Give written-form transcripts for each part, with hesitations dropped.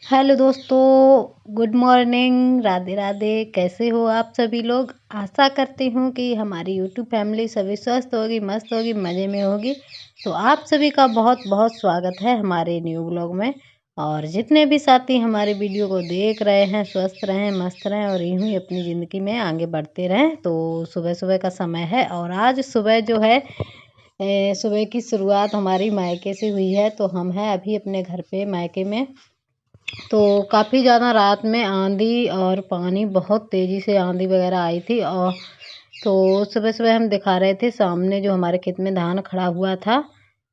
Hello दोस्तों, good morning, Radhe Radhe. कैसे हो आप सभी लोग? आशा करती हूँ कि हमारी यूट्यूब फैमिली सभी स्वस्थ होगी, मस्त होगी, मज़े में होगी। तो आप सभी का बहुत बहुत स्वागत है हमारे न्यू ब्लॉग में। और जितने भी साथी हमारे वीडियो को देख रहे हैं, स्वस्थ रहें, मस्त रहें और यूँ ही अपनी ज़िंदगी में आगे बढ़ते रहें। तो सुबह सुबह का समय है और आज सुबह जो है सुबह की शुरुआत हमारी मायके से हुई है। तो हम हैं अभी अपने घर पे मायके में। तो काफ़ी ज़्यादा रात में आंधी और पानी, बहुत तेज़ी से आंधी वगैरह आई थी। और तो सुबह सुबह हम दिखा रहे थे सामने जो हमारे खेत में धान खड़ा हुआ था।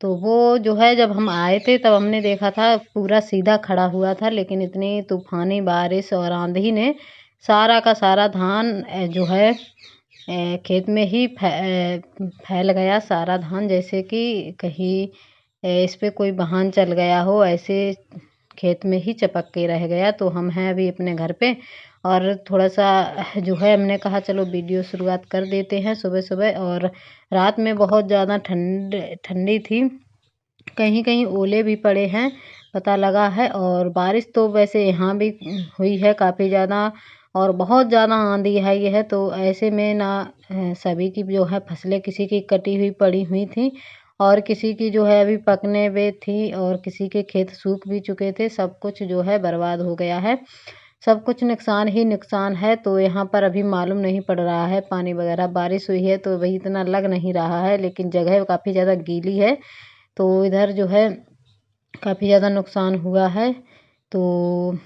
तो वो जो है जब हम आए थे तब हमने देखा था पूरा सीधा खड़ा हुआ था, लेकिन इतनी तूफानी बारिश और आंधी ने सारा का सारा धान जो है खेत में ही फैल गया। सारा धान जैसे कि कहीं इस पे कोई वाहन चल गया हो, ऐसे खेत में ही चपक के रह गया। तो हम हैं अभी अपने घर पे और थोड़ा-सा जो है हमने कहा चलो वीडियो शुरुआत कर देते हैं सुबह-सुबह। और रात में बहुत ज़्यादा ठंडी थी, कहीं-कहीं ओले भी पड़े हैं, पता लगा है। और बारिश तो वैसे यहाँ भी हुई है काफ़ी ज़्यादा और बहुत ज़्यादा आंधी आई है। तो ऐसे में ना सभी की जो है फसलें, किसी की कटी हुई पड़ी हुई थी और किसी की जो है अभी पकने पे थी और किसी के खेत सूख भी चुके थे। सब कुछ जो है बर्बाद हो गया है, सब कुछ नुकसान ही नुकसान है। तो यहाँ पर अभी मालूम नहीं पड़ रहा है, पानी वगैरह बारिश हुई है तो वही इतना लग नहीं रहा है, लेकिन जगह काफ़ी ज़्यादा गीली है। तो इधर जो है काफ़ी ज़्यादा नुकसान हुआ है। तो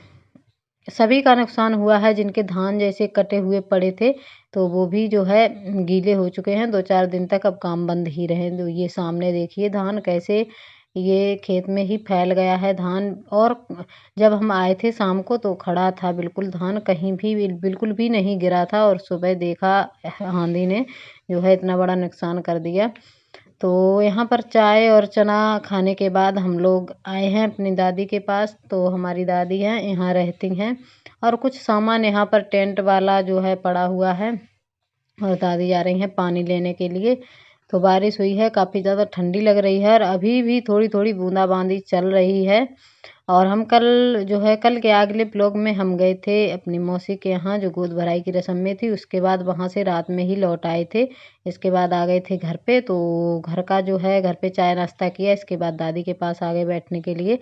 सभी का नुकसान हुआ है, जिनके धान जैसे कटे हुए पड़े थे तो वो भी जो है गीले हो चुके हैं। 2-4 दिन तक अब काम बंद ही रहे। तो ये सामने देखिए धान कैसे ये खेत में ही फैल गया है धान। और जब हम आए थे शाम को तो खड़ा था बिल्कुल धान, कहीं भी बिल्कुल भी नहीं गिरा था। और सुबह देखा आंधी ने जो है इतना बड़ा नुकसान कर दिया। तो यहाँ पर चाय और चना खाने के बाद हम लोग आए हैं अपनी दादी के पास। तो हमारी दादी हैं, यहाँ रहती हैं और कुछ सामान यहाँ पर टेंट वाला जो है पड़ा हुआ है और दादी जा रही हैं पानी लेने के लिए। तो बारिश हुई है, काफ़ी ज़्यादा ठंडी लग रही है और अभी भी थोड़ी-थोड़ी बूंदाबांदी चल रही है। और हम कल जो है कल के अगले ब्लॉग में हम गए थे अपनी मौसी के यहाँ, जो गोद भराई की रस्म में थी। उसके बाद वहाँ से रात में ही लौट आए थे। इसके बाद आ गए थे घर पे। तो घर का जो है घर पे चाय नाश्ता किया, इसके बाद दादी के पास आ गए बैठने के लिए।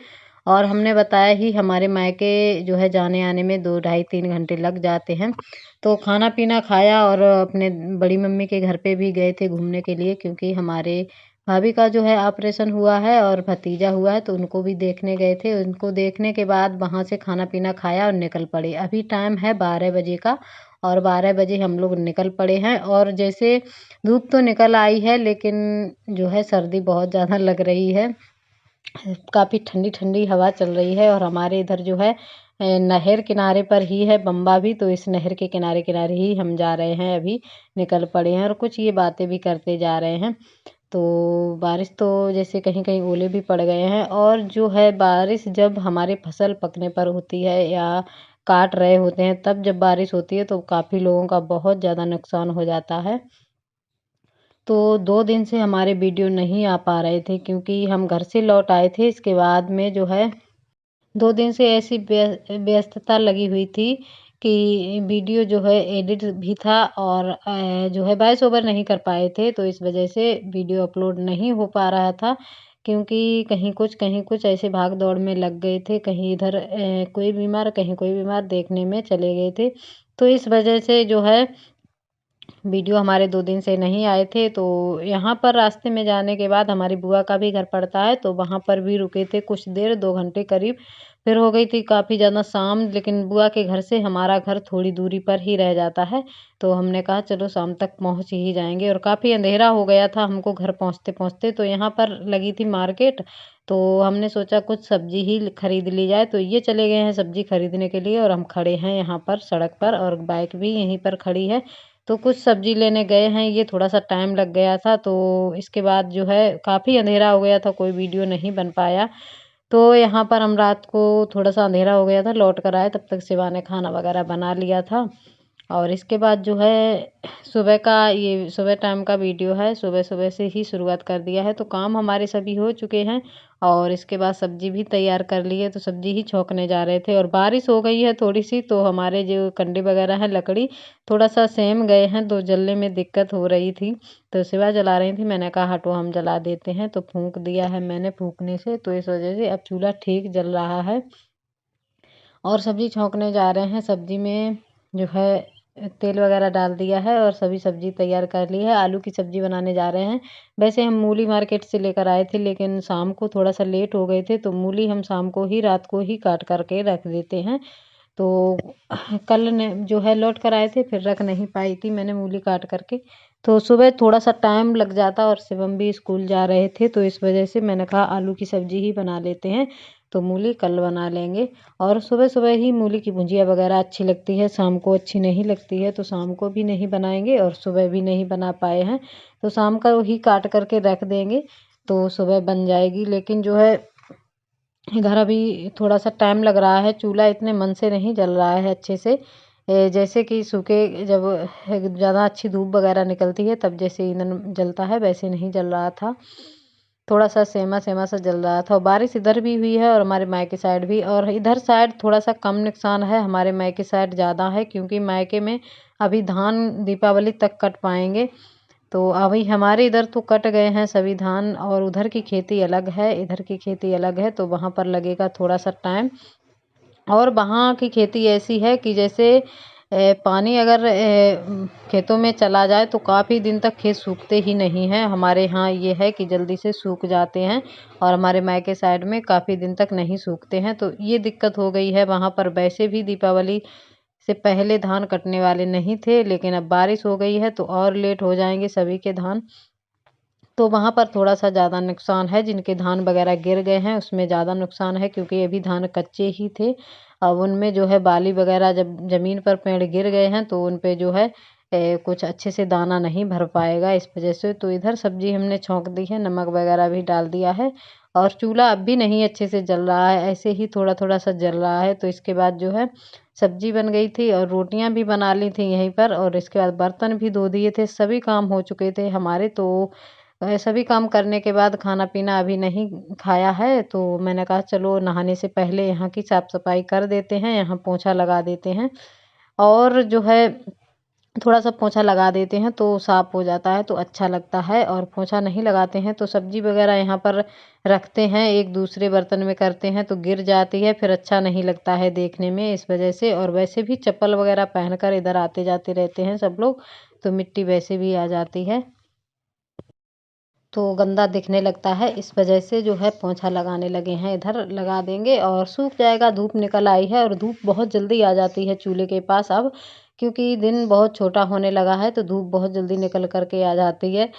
और हमने बताया ही हमारे मायके जो है जाने आने में 2 ढाई 3 घंटे लग जाते हैं। तो खाना पीना खाया और अपने बड़ी मम्मी के घर पे भी गए थे घूमने के लिए, क्योंकि हमारे भाभी का जो है ऑपरेशन हुआ है और भतीजा हुआ है। तो उनको भी देखने गए थे। उनको देखने के बाद वहाँ से खाना पीना खाया और निकल पड़े। अभी टाइम है 12 बजे का और 12 बजे हम लोग निकल पड़े हैं। और जैसे धूप तो निकल आई है, लेकिन जो है सर्दी बहुत ज़्यादा लग रही है। काफ़ी ठंडी ठंडी हवा चल रही है और हमारे इधर जो है नहर किनारे पर ही है बम्बा भी। तो इस नहर के किनारे किनारे ही हम जा रहे हैं, अभी निकल पड़े हैं और कुछ ये बातें भी करते जा रहे हैं। तो बारिश तो जैसे कहीं कहीं ओले भी पड़ गए हैं। और जो है बारिश जब हमारे फसल पकने पर होती है या काट रहे होते हैं, तब जब बारिश होती है तो काफ़ी लोगों का बहुत ज़्यादा नुकसान हो जाता है। तो 2 दिन से हमारे वीडियो नहीं आ पा रहे थे, क्योंकि हम घर से लौट आए थे। इसके बाद में जो है 2 दिन से ऐसी व्यस्तता लगी हुई थी कि वीडियो जो है एडिट भी था और जो है वॉइस ओवर नहीं कर पाए थे। तो इस वजह से वीडियो अपलोड नहीं हो पा रहा था, क्योंकि कहीं कुछ ऐसे भाग दौड़ में लग गए थे। कहीं इधर कोई बीमार, कहीं कोई बीमार देखने में चले गए थे। तो इस वजह से जो है वीडियो हमारे 2 दिन से नहीं आए थे। तो यहाँ पर रास्ते में जाने के बाद हमारी बुआ का भी घर पड़ता है, तो वहाँ पर भी रुके थे कुछ देर, 2 घंटे करीब। फिर हो गई थी काफ़ी ज़्यादा शाम, लेकिन बुआ के घर से हमारा घर थोड़ी दूरी पर ही रह जाता है। तो हमने कहा चलो शाम तक पहुँच ही जाएँगे। और काफ़ी अंधेरा हो गया था हमको घर पहुँचते-पहुँचते। तो यहाँ पर लगी थी मार्केट, तो हमने सोचा कुछ सब्ज़ी ही खरीद ली जाए। तो ये चले गए हैं सब्ज़ी खरीदने के लिए और हम खड़े हैं यहाँ पर सड़क पर और बाइक भी यहीं पर खड़ी है। तो कुछ सब्ज़ी लेने गए हैं, ये थोड़ा-सा टाइम लग गया था। तो इसके बाद जो है काफ़ी अंधेरा हो गया था, कोई वीडियो नहीं बन पाया। तो यहाँ पर हम रात को थोड़ा-सा अंधेरा हो गया था, लौट कर आए, तब तक शिवा ने खाना वगैरह बना लिया था। और इसके बाद जो है सुबह का, ये सुबह टाइम का वीडियो है, सुबह सुबह से ही शुरुआत कर दिया है। तो काम हमारे सभी हो चुके हैं और इसके बाद सब्जी भी तैयार कर ली है। तो सब्जी ही छौंकने जा रहे थे और बारिश हो गई है थोड़ी सी, तो हमारे जो कंडे वगैरह हैं लकड़ी थोड़ा सा सेम गए हैं, तो जलने में दिक्कत हो रही थी। तो सिवा जला रही थी, मैंने कहा हटो हम जला देते हैं। तो फूंक दिया है मैंने फूंकने से, तो इस वजह से अब चूल्हा ठीक जल रहा है। और सब्जी छौंकने जा रहे हैं। सब्जी में जो है तेल वगैरह डाल दिया है और सभी सब्जी तैयार कर ली है। आलू की सब्जी बनाने जा रहे हैं। वैसे हम मूली मार्केट से लेकर आए थे, लेकिन शाम को थोड़ा सा लेट हो गए थे, तो मूली हम शाम को ही, रात को ही काट करके रख देते हैं। तो कल ने जो है लौट कर आए थे, फिर रख नहीं पाई थी मैंने मूली काट करके। तो सुबह थोड़ा सा टाइम लग जाता और शिवम भी स्कूल जा रहे थे, तो इस वजह से मैंने कहा आलू की सब्जी ही बना लेते हैं, तो मूली कल बना लेंगे। और सुबह सुबह ही मूली की भुजिया वगैरह अच्छी लगती है, शाम को अच्छी नहीं लगती है, तो शाम को भी नहीं बनाएंगे और सुबह भी नहीं बना पाए हैं, तो शाम का ही काट करके रख देंगे तो सुबह बन जाएगी। लेकिन जो है इधर अभी थोड़ा सा टाइम लग रहा है, चूल्हा इतने मन से नहीं जल रहा है अच्छे से। जैसे कि सूखे जब ज़्यादा अच्छी धूप वगैरह निकलती है तब जैसे ईंधन जलता है, वैसे नहीं जल रहा था। थोड़ा सा सेमा सेमा सा जल रहा था। और बारिश इधर भी हुई है और हमारे मायके साइड भी, और इधर साइड थोड़ा सा कम नुकसान है, हमारे मायके साइड ज़्यादा है, क्योंकि मायके में अभी धान दीपावली तक कट पाएंगे। तो अभी हमारे इधर तो कट गए हैं सभी धान, और उधर की खेती अलग है, इधर की खेती अलग है, तो वहाँ पर लगेगा थोड़ा सा टाइम। और वहाँ की खेती ऐसी है कि जैसे पानी अगर खेतों में चला जाए तो काफ़ी दिन तक खेत सूखते ही नहीं हैं। हमारे यहाँ ये है कि जल्दी से सूख जाते हैं, और हमारे मायके साइड में काफ़ी दिन तक नहीं सूखते हैं, तो ये दिक्कत हो गई है वहाँ पर। वैसे भी दीपावली से पहले धान कटने वाले नहीं थे, लेकिन अब बारिश हो गई है तो और लेट हो जाएंगे सभी के धान। तो वहाँ पर थोड़ा सा ज़्यादा नुकसान है, जिनके धान वगैरह गिर गए हैं उसमें ज़्यादा नुकसान है, क्योंकि अभी धान कच्चे ही थे। अब उनमें जो है बाली वगैरह जब ज़मीन पर पेड़ गिर गए हैं तो उन पे जो है कुछ अच्छे से दाना नहीं भर पाएगा, इस वजह से। तो इधर सब्जी हमने छौंक दी है, नमक वगैरह भी डाल दिया है, और चूल्हा अब भी नहीं अच्छे से जल रहा है, ऐसे ही थोड़ा थोड़ा सा जल रहा है। तो इसके बाद जो है सब्जी बन गई थी और रोटियां भी बना ली थी यहीं पर, और इसके बाद बर्तन भी धो दिए थे, सभी काम हो चुके थे हमारे। तो सभी काम करने के बाद खाना पीना अभी नहीं खाया है, तो मैंने कहा चलो नहाने से पहले यहाँ की साफ सफाई कर देते हैं, यहाँ पोंछा लगा देते हैं। और जो है थोड़ा सा पोंछा लगा देते हैं तो साफ हो जाता है, तो अच्छा लगता है। और पोंछा नहीं लगाते हैं तो सब्जी वगैरह यहाँ पर रखते हैं, एक दूसरे बर्तन में करते हैं तो गिर जाती है, फिर अच्छा नहीं लगता है देखने में, इस वजह से। और वैसे भी चप्पल वगैरह पहनकर इधर आते जाते रहते हैं सब लोग, तो मिट्टी वैसे भी आ जाती है, तो गंदा दिखने लगता है, इस वजह से जो है पोंछा लगाने लगे हैं। इधर लगा देंगे और सूख जाएगा। धूप निकल आई है और धूप बहुत जल्दी आ जाती है चूल्हे के पास अब, क्योंकि दिन बहुत छोटा होने लगा है, तो धूप बहुत जल्दी निकल करके आ जाती है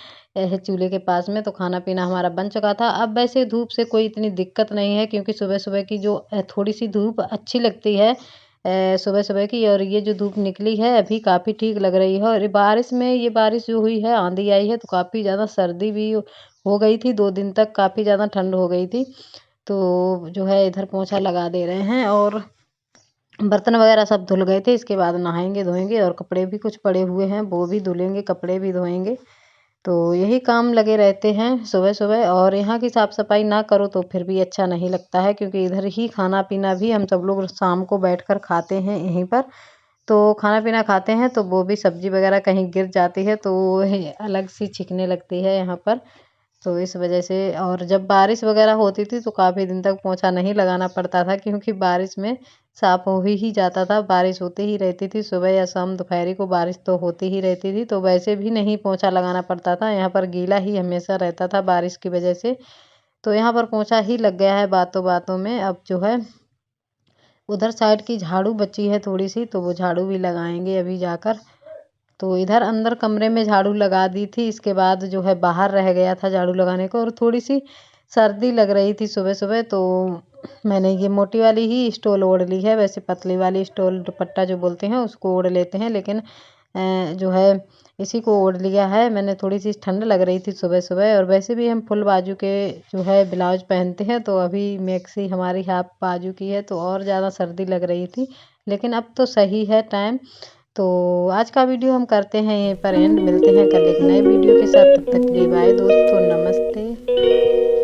चूल्हे के पास में। तो खाना पीना हमारा बन चुका था। अब वैसे धूप से कोई इतनी दिक्कत नहीं है, क्योंकि सुबह सुबह की जो थोड़ी सी धूप अच्छी लगती है सुबह सुबह की, और ये जो धूप निकली है अभी काफ़ी ठीक लग रही है। और बारिश में, ये बारिश जो हुई है, आंधी आई है, तो काफ़ी ज़्यादा सर्दी भी हो गई थी, 2 दिन तक काफ़ी ज़्यादा ठंड हो गई थी। तो जो है इधर पोंछा लगा दे रहे हैं, और बर्तन वगैरह सब धुल गए थे, इसके बाद नहाएंगे धोएंगे, और कपड़े भी कुछ पड़े हुए हैं वो भी धुलेंगे, कपड़े भी धोएंगे। तो यही काम लगे रहते हैं सुबह सुबह। और यहाँ की साफ़ सफाई ना करो तो फिर भी अच्छा नहीं लगता है, क्योंकि इधर ही खाना पीना भी हम सब लोग शाम को बैठकर खाते हैं यहीं पर। तो खाना पीना खाते हैं तो वो भी सब्जी वगैरह कहीं गिर जाती है तो अलग सी छिकने लगती है यहाँ पर, तो इस वजह से। और जब बारिश वगैरह होती थी तो काफ़ी दिन तक पोंछा नहीं लगाना पड़ता था, क्योंकि बारिश में साफ हो ही जाता था, बारिश होती ही रहती थी, सुबह या शाम दोपहरी को बारिश तो होती ही रहती थी, तो वैसे भी नहीं पोंछा लगाना पड़ता था। यहाँ पर गीला ही हमेशा रहता था बारिश की वजह से, तो यहाँ पर पोंछा ही लग गया है बातों बातों में। अब जो है उधर साइड की झाड़ू बची है थोड़ी सी, तो वो झाड़ू भी लगाएंगे अभी जाकर। तो इधर अंदर कमरे में झाड़ू लगा दी थी, इसके बाद जो है बाहर रह गया था झाड़ू लगाने को, और थोड़ी सी सर्दी लग रही थी सुबह सुबह, तो मैंने ये मोटी वाली ही स्टॉल ओढ़ ली है। वैसे पतली वाली स्टॉल दुपट्टा जो बोलते हैं उसको ओढ़ लेते हैं, लेकिन जो है इसी को ओढ़ लिया है मैंने, थोड़ी सी ठंड लग रही थी सुबह सुबह। और वैसे भी हम फुल बाजू के जो है ब्लाउज पहनते हैं, तो अभी मैक्सी हमारी हाफ बाजू की है, तो और ज़्यादा सर्दी लग रही थी, लेकिन अब तो सही है टाइम। तो आज का वीडियो हम करते हैं यहीं पर एंड। मिलते हैं कल एक नए वीडियो के साथ। तब तक के लिए बाय दोस्तों, नमस्ते।